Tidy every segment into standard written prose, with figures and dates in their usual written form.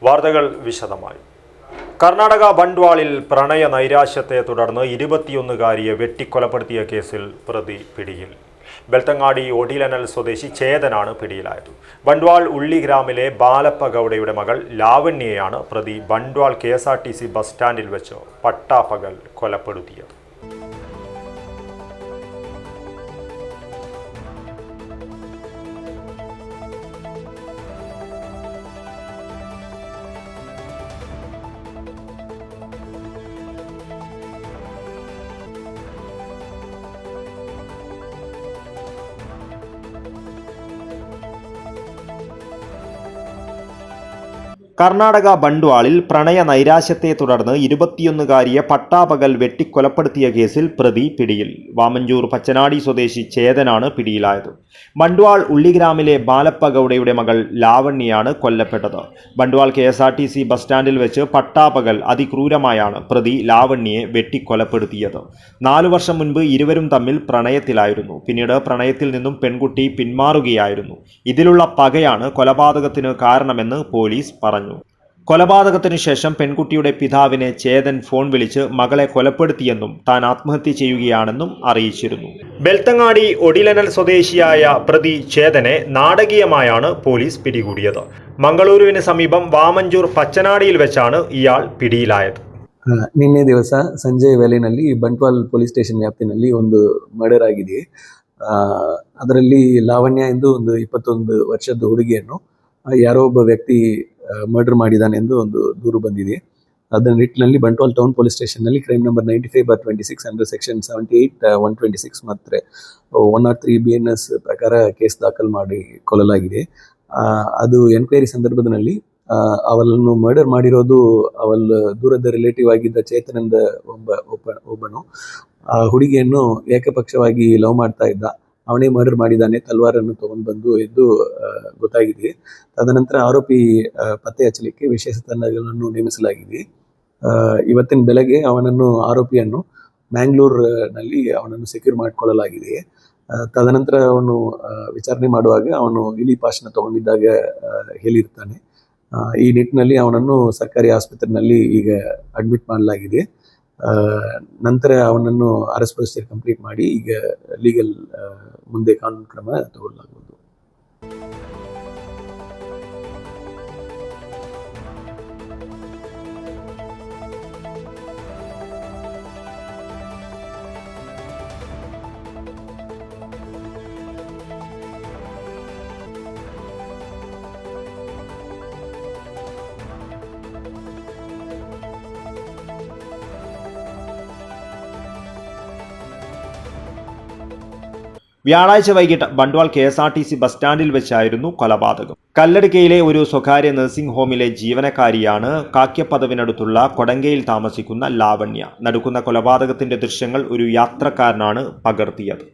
വാർത്തകൾ വിശദമായി. കർണാടക ബണ്ട്വാളിൽ പ്രണയ നൈരാശ്യത്തെ തുടർന്ന് 21-കാരിയെ വെട്ടിക്കൊലപ്പെടുത്തിയ കേസിൽ പ്രതി പിടിയിൽ. ബെൽത്തങ്ങാടി ഒഡിലനൽ സ്വദേശി ചേതനാണ് പിടിയിലായത്. ബണ്ട്വാൾ ഉള്ളിഗ്രാമിലെ ബാലപ്പ ഗൌഡയുടെ മകൾ ലാവണ്യയാണ് പ്രതി ബണ്ട്വാൾ KSRTC ബസ് സ്റ്റാൻഡിൽ വെച്ച് പട്ടാപ്പകൽ കൊലപ്പെടുത്തിയത്. കർണാടക ബണ്ട്വാളിൽ പ്രണയ നൈരാശ്യത്തെ തുടർന്ന് 21-കാരിയെ പട്ടാപകൽ വെട്ടിക്കൊലപ്പെടുത്തിയ കേസിൽ പ്രതി പിടിയിൽ. വാമഞ്ചൂർ പച്ചനാടി സ്വദേശി ചേതനാണ് പിടിയിലായത്. ബണ്ട്വാൾ ഉള്ളിഗ്രാമിലെ ബാലപ്പ ഗൌഡയുടെ മകൾ ലാവണ്യയാണ് കൊല്ലപ്പെട്ടത്. ബണ്ട്വാൾ KSRTC ബസ് സ്റ്റാൻഡിൽ വെച്ച് പട്ടാപകൽ അതിക്രൂരമായാണ് പ്രതി ലാവണ്യയെ വെട്ടിക്കൊലപ്പെടുത്തിയത്. 4 വർഷം മുൻപ് ഇരുവരും തമ്മിൽ പ്രണയത്തിലായിരുന്നു. പിന്നീട് പ്രണയത്തിൽ നിന്നും പെൺകുട്ടി പിന്മാറുകയായിരുന്നു. ഇതിലുള്ള പകയാണ് കൊലപാതകത്തിന് കാരണമെന്ന് പോലീസ് പറഞ്ഞു. കൊലപാതകത്തിനു ശേഷം പെൺകുട്ടിയുടെ പിതാവിനെ ചേതൻ ഫോൺ വിളിച്ച് മകളെ കൊലപ്പെടുത്തിയെന്നും താൻ ആത്മഹത്യ ചെയ്യുകയാണെന്നും അറിയിച്ചിരുന്നു. ബെൽത്തങ്ങാടി ഒഡിലനൽ സ്വദേശിയായ പ്രതി ചേതനെ നാടകീയമായാണ് പോലീസ് പിടികൂടിയത്. മംഗളൂരുവിന് സമീപം വാമഞ്ചൂർ പച്ചനാടിയിൽ വെച്ചാണ് ഇയാൾ പിടിയിലായത്. ನಿನ್ನೆ ದಿವಸ ಸಂಜೆ ವೇಳೆಯಲ್ಲಿ ಬಂಟ್ವಾಲ್ ಪೊಲೀಸ್ ಸ್ಟೇಷನ್ ವ್ಯಾಪ್ತಿನಲ್ಲಿ ಒಂದು ಮರ್ಡರ್ ಆಗಿದೆ. ಅದರಲ್ಲಿ ಲಾವಣ್ಯ ಎಂದು ಒಂದು 21 ವರ್ಷದ ಹುಡುಗಿಯನ್ನು ಯಾರೋ ಒಬ್ಬ ವ್ಯಕ್ತಿ ಮರ್ಡರ್ ಮಾಡಿದ್ದಾನೆ ಎಂದು ಒಂದು ದೂರು ಬಂದಿದೆ. ಅದರ ನಿಟ್ಟಿನಲ್ಲಿ ಬಂಟ್ವಾಲ್ ಟೌನ್ ಪೊಲೀಸ್ ಸ್ಟೇಷನ್ನಲ್ಲಿ ಕ್ರೈಮ್ ನಂಬರ್ 95/26 ಅಂಡರ್ ಸೆಕ್ಷನ್ 78(126) ಮತ್ತು 103 BNS ಪ್ರಕಾರ ಕೇಸ್ ದಾಖಲು ಮಾಡಿ ಕೊಲ್ಲಲಾಗಿದೆ. ಅದು ಎನ್ಕ್ವೈರಿ ಸಂದರ್ಭದಲ್ಲಿ ಅವಳನ್ನು ಮರ್ಡರ್ ಮಾಡಿರೋದು ಅವಳ ದೂರದ ರಿಲೇಟಿವ್ ಆಗಿದ್ದ ಚೇತನಂದ ಒಬ್ಬನು ಆ ಹುಡುಗಿಯನ್ನು ಏಕಪಕ್ಷವಾಗಿ ಲವ್ ಮಾಡ್ತಾ ಇದ್ದ. ಅವನೇ ಮರ್ಡರ್ ಮಾಡಿದ್ದಾನೆ, ತಲ್ವಾರನ್ನು ತಗೊಂಡು ಬಂದು ಎಂದು ಗೊತ್ತಾಗಿದೆ. ತದನಂತರ ಆರೋಪಿ ಪತ್ತೆ ಹಚ್ಚಲಿಕ್ಕೆ ವಿಶೇಷ ತಂಡಗಳನ್ನು ನೇಮಿಸಲಾಗಿದೆ. ಇವತ್ತಿನ ಬೆಳಗ್ಗೆ ಆರೋಪಿಯನ್ನು ಮ್ಯಾಂಗ್ಳೂರ್ನಲ್ಲಿ ಅವನನ್ನು ಸೆಕ್ಯೂರ್ ಮಾಡಿಕೊಳ್ಳಲಾಗಿದೆ. ತದನಂತರ ಅವನು ವಿಚಾರಣೆ ಮಾಡುವಾಗ ಅವನು ಇಲಿ ಪಾಶನ ತಗೊಂಡಿದ್ದಾಗ ಹೇಳಿರ್ತಾನೆ. ಈ ನಿಟ್ಟಿನಲ್ಲಿ ಅವನನ್ನು ಸರ್ಕಾರಿ ಆಸ್ಪತ್ರೆಯಲ್ಲಿ ಈಗ ಅಡ್ಮಿಟ್ ಮಾಡಲಾಗಿದೆ. ನಂತರ ಅವನನ್ನು ಅರೆಸ್ಟ್ ಪ್ರೊಸೀಜರ್ ಕಂಪ್ಲೀಟ್ ಮಾಡಿ ಈಗ ಲೀಗಲ್ ಮುಂದೆ ಕಾನೂನು ಕ್ರಮ ತಗೊಳ್ಳಲಾಗುವುದು. വ്യാഴാഴ്ച വൈകിട്ട് ബണ്ട്വാൾ KSRTC ബസ് സ്റ്റാൻഡിൽ വെച്ചായിരുന്നു കൊലപാതകം. കല്ലടുക്കയിലെ ഒരു സ്വകാര്യ നഴ്സിംഗ് ഹോമിലെ ജീവനക്കാരിയാണ് കാക്യപ്പദവിനടുത്തുള്ള കൊടങ്കയിൽ താമസിക്കുന്ന ലാവണ്യ. നടക്കുന്ന കൊലപാതകത്തിന്റെ ദൃശ്യങ്ങൾ ഒരു യാത്രക്കാരനാണ് പകർത്തിയത്.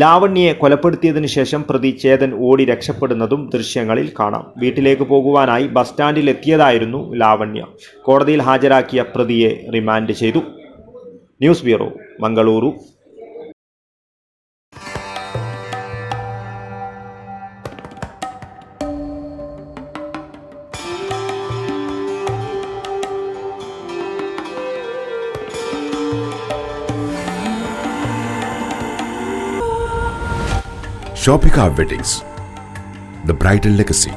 ലാവണ്യയെ കൊലപ്പെടുത്തിയതിനു ശേഷം പ്രതി ചേതൻ ഓടി രക്ഷപ്പെടുന്നതും ദൃശ്യങ്ങളിൽ കാണാം. വീട്ടിലേക്ക് പോകുവാനായി ബസ് സ്റ്റാൻഡിൽ എത്തിയതായിരുന്നു ലാവണ്യ. കോടതിയിൽ ഹാജരാക്കിയ പ്രതിയെ റിമാൻഡ് ചെയ്തു. News bureau, Mangaluru. Shopika Weddings, the bridal legacy.